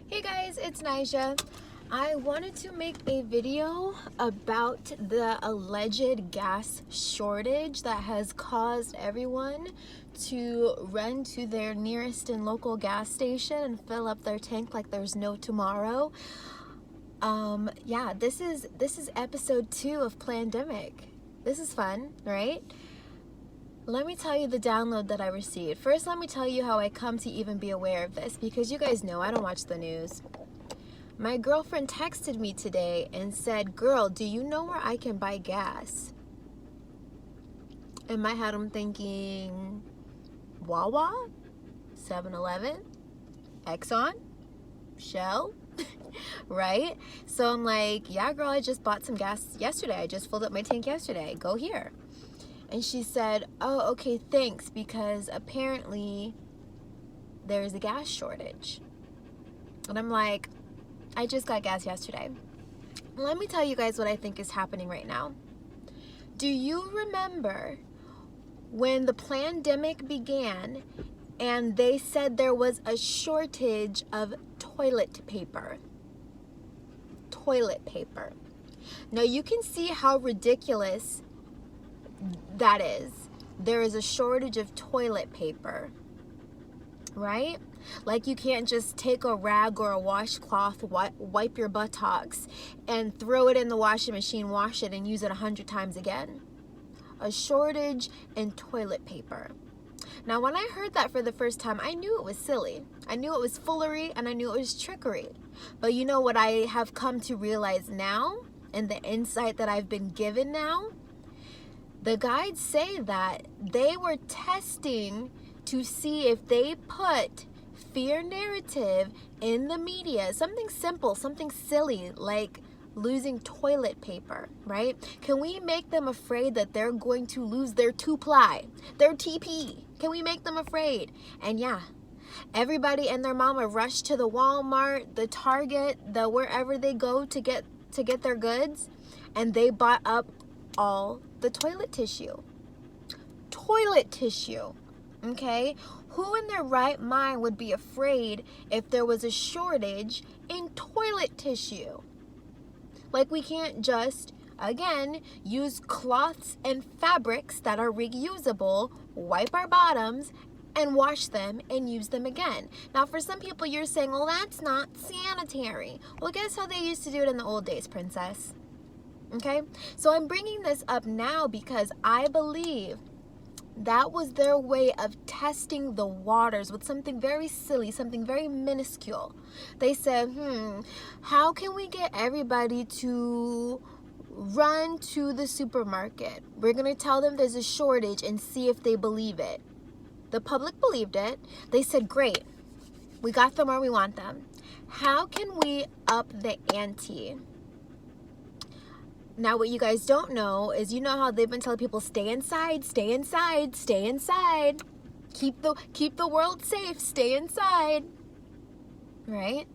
Hey guys, it's Nija. I wanted to make a video about the alleged gas shortage that has caused everyone to run to their nearest and local gas station and fill up their tank like there's no tomorrow. This is episode 2 of Plandemic. This is fun, right? Let me tell you the download that I received. First, let me tell you how I come to even be aware of this, because you guys know I don't watch the news. My girlfriend texted me today and said, "Girl, do you know where I can buy gas?" In my head, I'm thinking, Wawa, 7-Eleven, Exxon, Shell, right? So I'm like, yeah, girl, I just bought some gas yesterday. I just filled up my tank yesterday. Go here. And she said, "Oh, okay, thanks, because apparently there's a gas shortage." And I'm like, I just got gas yesterday. Let me tell you guys what I think is happening right now. Do you remember when the Plandemic began and they said there was a shortage of toilet paper? Toilet paper. Now you can see how ridiculous that is. There is a shortage of toilet paper, right? Like, you can't just take a rag or a washcloth, wipe your buttocks and throw it in the washing machine, wash it, and use it 100 times again. A shortage in toilet paper. Now, when I heard that for the first time, I knew it was silly. I knew it was foolery, and I knew it was trickery. But you know what I have come to realize now, and the insight that I've been given now? The guides say that they were testing to see if they put fear narrative in the media, something simple, something silly, like losing toilet paper, right? Can we make them afraid that they're going to lose their 2-ply, their TP? Can we make them afraid? And yeah, everybody and their mama rushed to the Walmart, the Target, the wherever they go to get their goods, and they bought up all the toilet tissue. Toilet tissue, okay? Who in their right mind would be afraid if there was a shortage in toilet tissue? Like, we can't just, again, use cloths and fabrics that are reusable, wipe our bottoms, and wash them and use them again. Now, for some people, you're saying, well, that's not sanitary. Well, guess how they used to do it in the old days, princess? Okay, so I'm bringing this up now because I believe that was their way of testing the waters with something very silly, something very minuscule. They said, how can we get everybody to run to the supermarket? We're going to tell them there's a shortage and see if they believe it. The public believed it. They said, great, we got them where we want them. How can we up the ante? Now, what you guys don't know is, you know how they've been telling people, stay inside, stay inside, stay inside. Keep the world safe, stay inside. Right?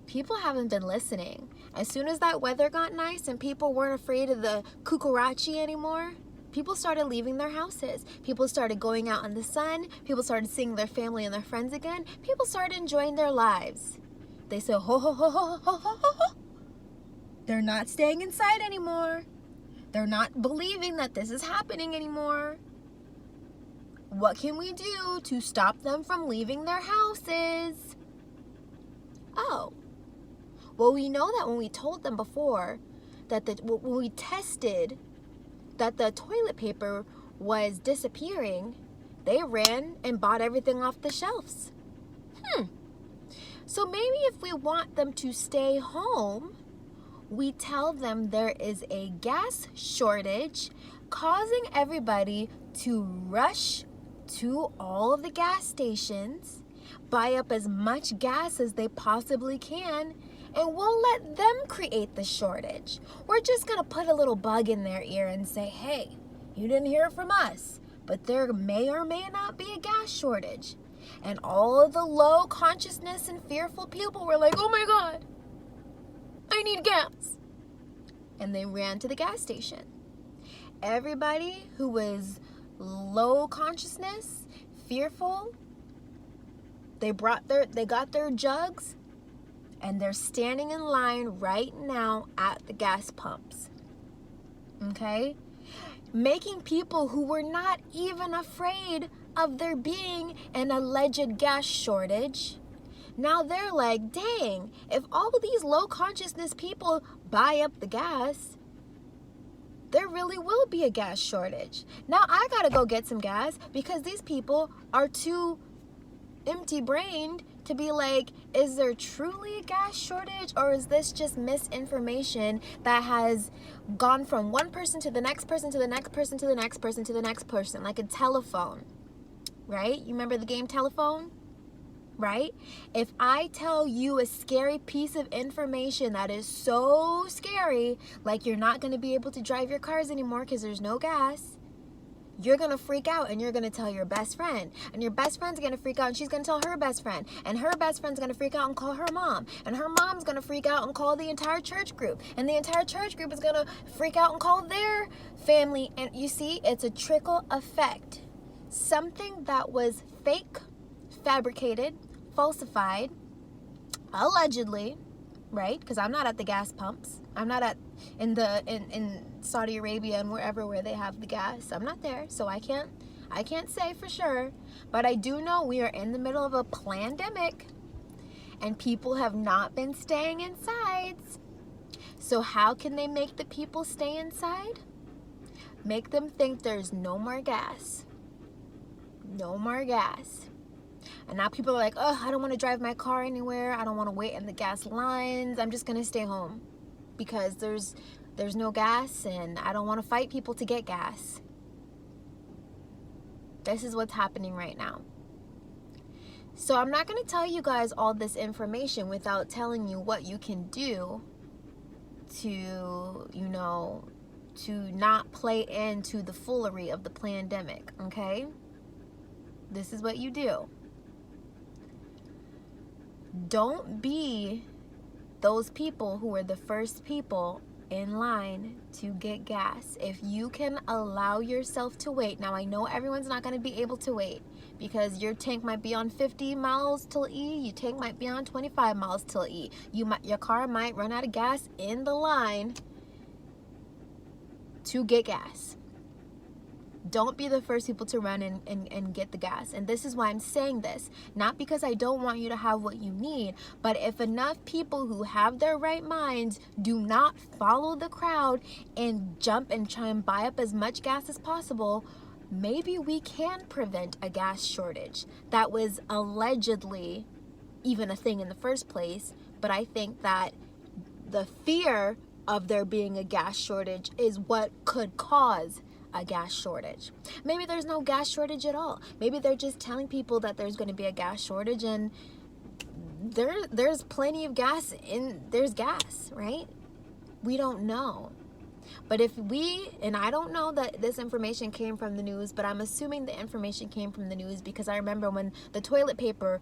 People haven't been listening. As soon as that weather got nice and people weren't afraid of the cucarachi anymore, people started leaving their houses. People started going out in the sun. People started seeing their family and their friends again. People started enjoying their lives. They said, ho, ho, ho, ho, ho, ho, ho, ho. They're not staying inside anymore. They're not believing that this is happening anymore. What can we do to stop them from leaving their houses? Oh, well, we know that when we told them before that when we tested that the toilet paper was disappearing, they ran and bought everything off the shelves. So maybe if we want them to stay home, we tell them there is a gas shortage causing everybody to rush to all of the gas stations, buy up as much gas as they possibly can, and we'll let them create the shortage. We're just going to put a little bug in their ear and say, hey, you didn't hear it from us, but there may or may not be a gas shortage. And all of the low consciousness and fearful people were like, oh my God, I need gas. And they ran to the gas station. Everybody who was low consciousness, fearful, they got their jugs and they're standing in line right now at the gas pumps. Okay? Making people who were not even afraid of there being an alleged gas shortage, now they're like, dang, if all of these low consciousness people buy up the gas, there really will be a gas shortage. Now I gotta go get some gas because these people are too empty-brained to be like, is there truly a gas shortage, or is this just misinformation that has gone from one person to the next person to the next person to the next person to the next person, like a telephone, right? You remember the game Telephone, right? If I tell you a scary piece of information that is so scary, like you're not going to be able to drive your cars anymore because there's no gas, you're going to freak out and you're going to tell your best friend, and your best friend's going to freak out and she's going to tell her best friend, and her best friend's going to freak out and call her mom, and her mom's going to freak out and call the entire church group, and the entire church group is going to freak out and call their family. And you see, it's a trickle effect. Something that was fake, fabricated, falsified, allegedly, right? Because I'm not at the gas pumps. I'm not in Saudi Arabia and wherever where they have the gas. I'm not there, so I can't say for sure. But I do know we are in the middle of a plandemic, and people have not been staying inside. So how can they make the people stay inside? Make them think there's no more gas. No more gas. And now people are like, oh, I don't want to drive my car anywhere. I don't want to wait in the gas lines. I'm just going to stay home because there's no gas and I don't want to fight people to get gas. This is what's happening right now. So I'm not going to tell you guys all this information without telling you what you can do to, to not play into the foolery of the plandemic, okay? This is what you do. Don't be those people who were the first people in line to get gas. If you can allow yourself to wait. Now, I know everyone's not going to be able to wait because your tank might be on 50 miles till E. Your tank might be on 25 miles till E. Your car might run out of gas in the line to get gas. Don't be the first people to run and get the gas. And this is why I'm saying this. Not because I don't want you to have what you need, but if enough people who have their right minds do not follow the crowd and jump and try and buy up as much gas as possible, maybe we can prevent a gas shortage that was allegedly even a thing in the first place. But I think that the fear of there being a gas shortage is what could cause a gas shortage. Maybe there's no gas shortage at all. Maybe they're just telling people that there's going to be a gas shortage, and there's plenty of gas there's gas, right? We don't know. But and I don't know that this information came from the news, but I'm assuming the information came from the news because I remember when the toilet paper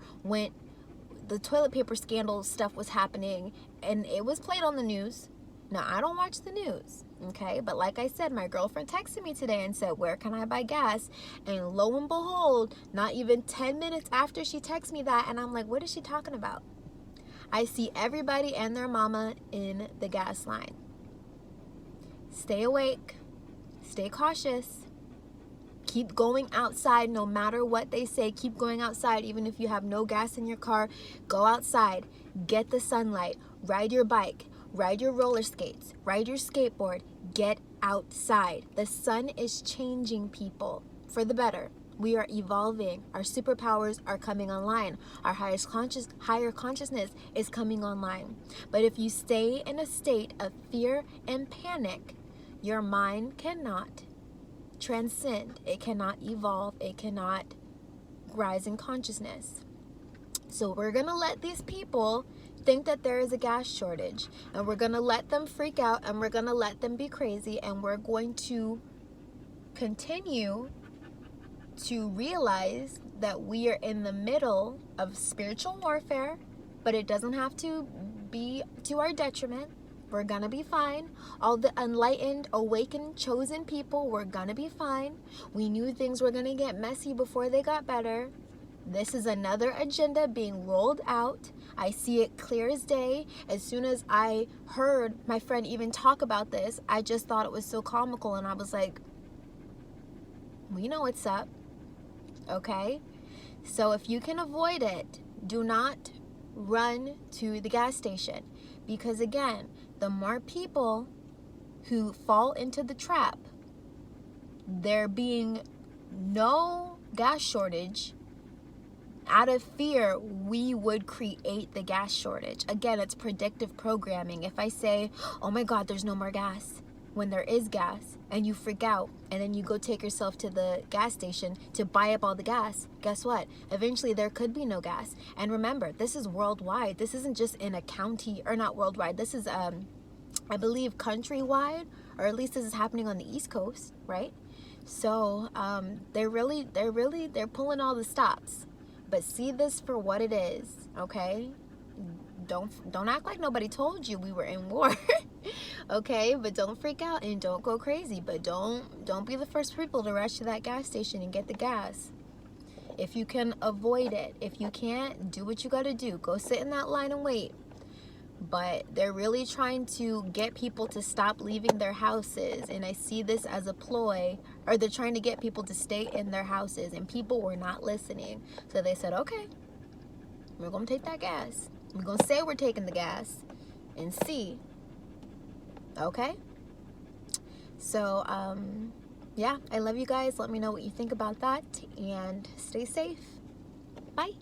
scandal stuff was happening and it was played on the news. Now, I don't watch the news, okay? But like I said, my girlfriend texted me today and said, where can I buy gas? And lo and behold, not even 10 minutes after she texted me that, and I'm like, what is she talking about? I see everybody and their mama in the gas line. Stay awake. Stay cautious. Keep going outside no matter what they say. Keep going outside even if you have no gas in your car. Go outside. Get the sunlight. Ride your bike. Ride your roller skates, ride your skateboard, get outside. The sun is changing people for the better. We are evolving. Our superpowers are coming online. Our higher consciousness is coming online. But if you stay in a state of fear and panic, your mind cannot transcend. It cannot evolve. It cannot rise in consciousness. So we're going to let these people think that there is a gas shortage, and we're going to let them freak out, and we're going to let them be crazy, and we're going to continue to realize that we are in the middle of spiritual warfare, but it doesn't have to be to our detriment. We're going to be fine. All the enlightened, awakened, chosen people, we're going to be fine. We knew things were going to get messy before they got better. This is another agenda being rolled out. I see it clear as day. As soon as I heard my friend even talk about this, I just thought it was so comical, and I was like, we know what's up, okay? So if you can avoid it, do not run to the gas station, because again, the more people who fall into the trap, there being no gas shortage, out of fear, we would create the gas shortage. Again, it's predictive programming. If I say, oh my God, there's no more gas, when there is gas, and you freak out, and then you go take yourself to the gas station to buy up all the gas, guess what? Eventually there could be no gas. And remember, this is worldwide. This isn't just in a county, or not worldwide. This is, I believe, countrywide, or at least this is happening on the East Coast, right? So they're pulling all the stops. But see this for what it is, okay? Don't act like nobody told you we were in war. Okay? But don't freak out and don't go crazy. But don't be the first people to rush to that gas station and get the gas. If you can avoid it. If you can't, do what you gotta do. Go sit in that line and wait. But they're really trying to get people to stop leaving their houses, and I see this as a ploy, or they're trying to get people to stay in their houses, and people were not listening. So they said, okay, we're gonna take that gas. We're gonna say we're taking the gas and see. Okay? So yeah, I love you guys. Let me know what you think about that, and stay safe. Bye.